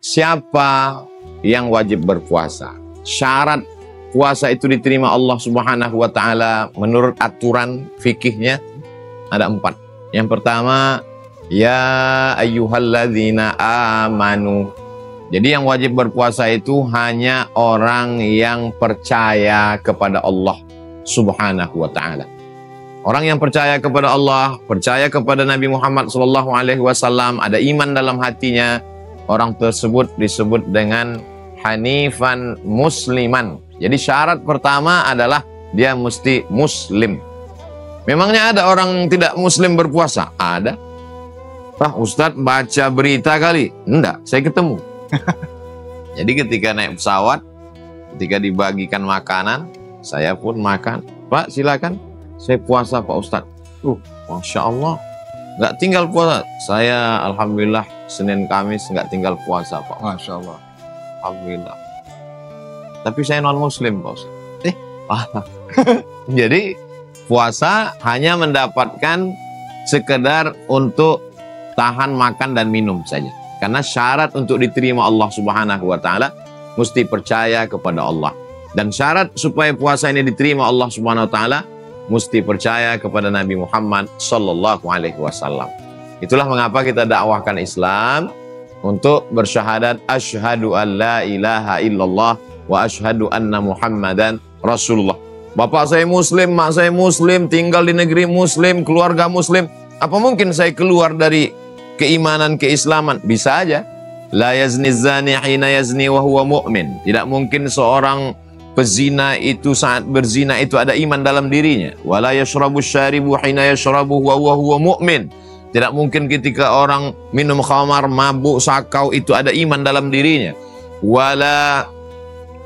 siapa yang wajib berpuasa? Syarat puasa itu diterima Allah Subhanahu wa Ta'ala menurut aturan fikihnya ada 4. Yang pertama, ya ayyuhalladzina amanu. Jadi yang wajib berpuasa itu hanya orang yang percaya kepada Allah Subhanahu wa Ta'ala. Orang yang percaya kepada Allah, percaya kepada Nabi Muhammad SAW, ada iman dalam hatinya, orang tersebut disebut dengan hanifan musliman. Jadi syarat pertama adalah dia mesti muslim. Memangnya ada orang tidak muslim berpuasa? Ada. Pak Ustadz baca berita kali? Enggak, saya ketemu. Jadi ketika naik pesawat, ketika dibagikan makanan, saya pun makan. Pak silakan, saya puasa Pak Ustadz. Masya Allah, nggak tinggal puasa. Saya alhamdulillah Senin Kamis nggak tinggal puasa Pak. Masya Allah. Alhamdulillah. Tapi saya non Muslim Pak Ustadz. Jadi puasa hanya mendapatkan sekedar untuk tahan makan dan minum saja. Karena syarat untuk diterima Allah Subhanahu wa Ta'ala mesti percaya kepada Allah. Dan syarat supaya puasa ini diterima Allah Subhanahu wa Ta'ala mesti percaya kepada Nabi Muhammad sallallahu alaihi wasallam. Itulah mengapa kita dakwahkan Islam untuk bersyahadat asyhadu an la ilaha illallah wa asyhadu anna Muhammadan Rasulullah. Bapak saya muslim, mak saya muslim, tinggal di negeri muslim, keluarga muslim. Apa mungkin saya keluar dari keimanan, keislaman? Bisa aja. La yazni zani hina yazni wa huwa mu'min. Tidak mungkin seorang pezina itu saat berzina itu ada iman dalam dirinya. Wa la yashrabu syaribu hina yashrabu wa huwa mu'min. Tidak mungkin ketika orang minum khamar, mabuk, sakau itu ada iman dalam dirinya. Wa la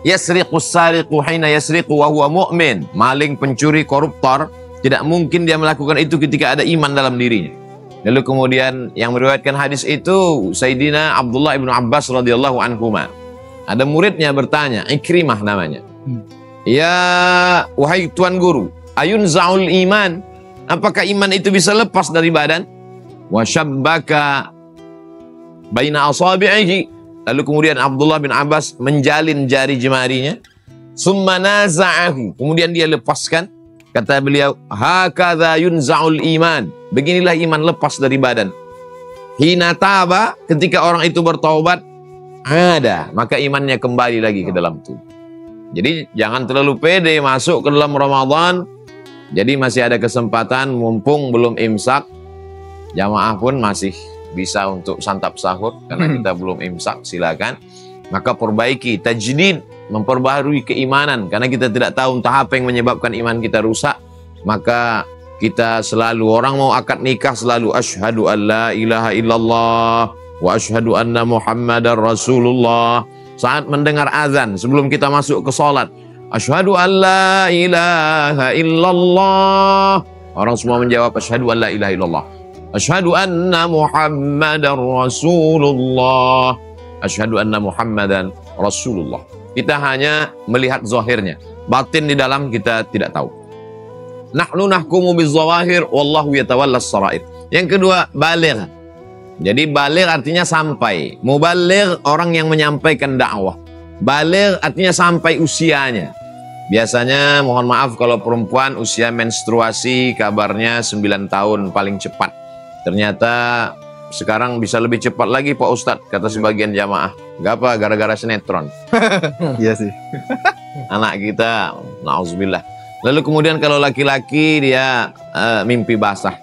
yasriqu sariqu hina yasriqu wa huwa mu'min. Maling, pencuri, koruptor, tidak mungkin dia melakukan itu ketika ada iman dalam dirinya. Lalu kemudian yang meriwayatkan hadis itu Sayyidina Abdullah ibn Abbas radhiyallahu anhuma. Ada muridnya bertanya, Ikrimah namanya. Ya wahai tuan guru, ayun za'ul iman, apakah iman itu bisa lepas dari badan? Wa syabbaka baina asabi'ihi. Lalu kemudian Abdullah bin Abbas menjalin jari jemarinya. Summa naza'ahu, kemudian dia lepaskan. Kata beliau, hakadha yunza'ul iman. Beginilah iman lepas dari badan. Hina taba, ketika orang itu bertaubat, ada, maka imannya kembali lagi ke dalam tubuh. Jadi jangan terlalu pede masuk ke dalam Ramadan. Jadi masih ada kesempatan, mumpung belum imsak. Jamaah pun masih bisa untuk santap sahur, karena kita belum imsak, silakan. Maka perbaiki, tajdid, memperbaharui keimanan, karena kita tidak tahu entah apa yang menyebabkan iman kita rusak. Maka kita selalu, orang mau akad nikah selalu asyhadu an la ilaha illallah wa asyhadu anna Muhammadar Rasulullah. Saat mendengar azan sebelum kita masuk ke salat, asyhadu an la ilaha illallah. Orang semua menjawab asyhadu an la ilaha illallah. Asyhadu anna Muhammadar Rasulullah. Asyhadu anna Muhammadan Rasulullah. Kita hanya melihat zahirnya, batin di dalam kita tidak tahu. Nahnu nahkumu bizawahir wallahu yatawallas sarair. Yang kedua, baligh. Jadi baligh artinya sampai. Mubaligh orang yang menyampaikan dakwah. Baligh artinya sampai usianya. Biasanya mohon maaf kalau perempuan usia menstruasi kabarnya 9 tahun paling cepat. Ternyata sekarang bisa lebih cepat lagi Pak Ustadz, kata sebagian jamaah. Gak apa, gara-gara sinetron. Iya sih. Anak kita, na'udzubillah. Lalu kemudian kalau laki-laki dia mimpi basah.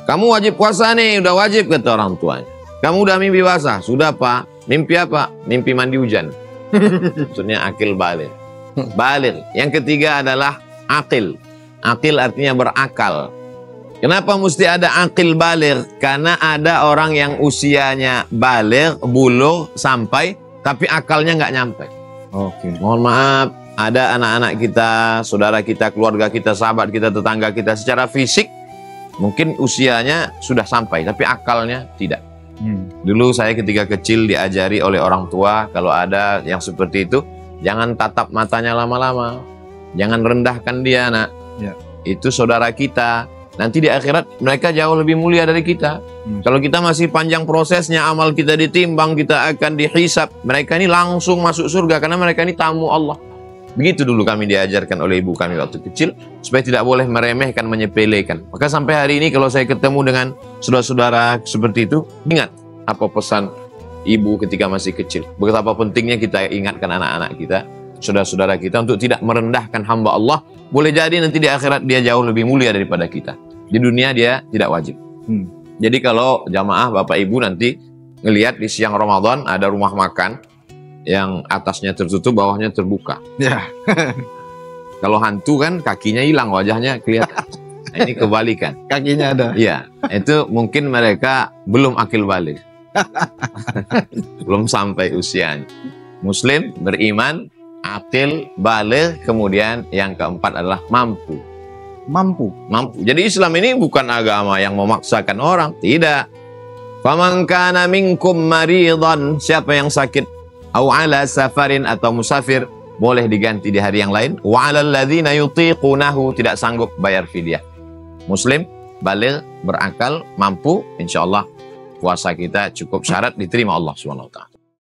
Kamu wajib puasa nih, udah wajib kata orang tuanya. Kamu udah mimpi basah, sudah Pak. Mimpi apa? Mimpi mandi hujan. Maksudnya akil baligh. Baligh. Yang ketiga adalah akil. Akil artinya berakal. Kenapa mesti ada akil baligh? Karena ada orang yang usianya baligh, bulugh, sampai, tapi akalnya nggak nyampe. Oke. Mohon maaf, ada anak-anak kita, saudara kita, keluarga kita, sahabat kita, tetangga kita, secara fisik mungkin usianya sudah sampai, tapi akalnya tidak. Dulu saya ketika kecil diajari oleh orang tua, kalau ada yang seperti itu, jangan tatap matanya lama-lama, jangan rendahkan dia, nak. Ya. Itu saudara kita. nanti di akhirat mereka jauh lebih mulia dari kita. Kalau kita masih panjang prosesnya, amal kita ditimbang, kita akan dihisap. Mereka ini langsung masuk surga karena mereka ini tamu Allah. Begitu dulu kami diajarkan oleh ibu kami waktu kecil, supaya tidak boleh meremehkan, menyepelekan. Maka sampai hari ini kalau saya ketemu dengan saudara-saudara seperti itu, ingat apa pesan ibu ketika masih kecil. Betapa pentingnya kita ingatkan anak-anak kita, saudara-saudara kita, untuk tidak merendahkan hamba Allah. Boleh jadi nanti di akhirat dia jauh lebih mulia daripada kita. Di dunia dia tidak wajib. Jadi kalau jamaah Bapak Ibu nanti ngelihat di siang Ramadan ada rumah makan yang atasnya tertutup, bawahnya terbuka. Ya. Kalau hantu kan kakinya hilang, wajahnya kelihatan. Nah, ini kebalikan. Kakinya ada. Iya, itu mungkin mereka belum akil balik. Belum sampai usianya. Muslim, beriman, akil, balik, kemudian yang keempat adalah mampu. Mampu. Jadi Islam ini bukan agama yang memaksakan orang, tidak. Faman kana minkum maridan, siapa yang sakit, au ala safarin, atau musafir, boleh diganti di hari yang lain. Wa 'alal ladzina yutiqunahu, tidak sanggup bayar fidyah. Muslim, baligh, berakal, mampu, insyaallah puasa kita cukup syarat diterima Allah Subhanahu wa taala.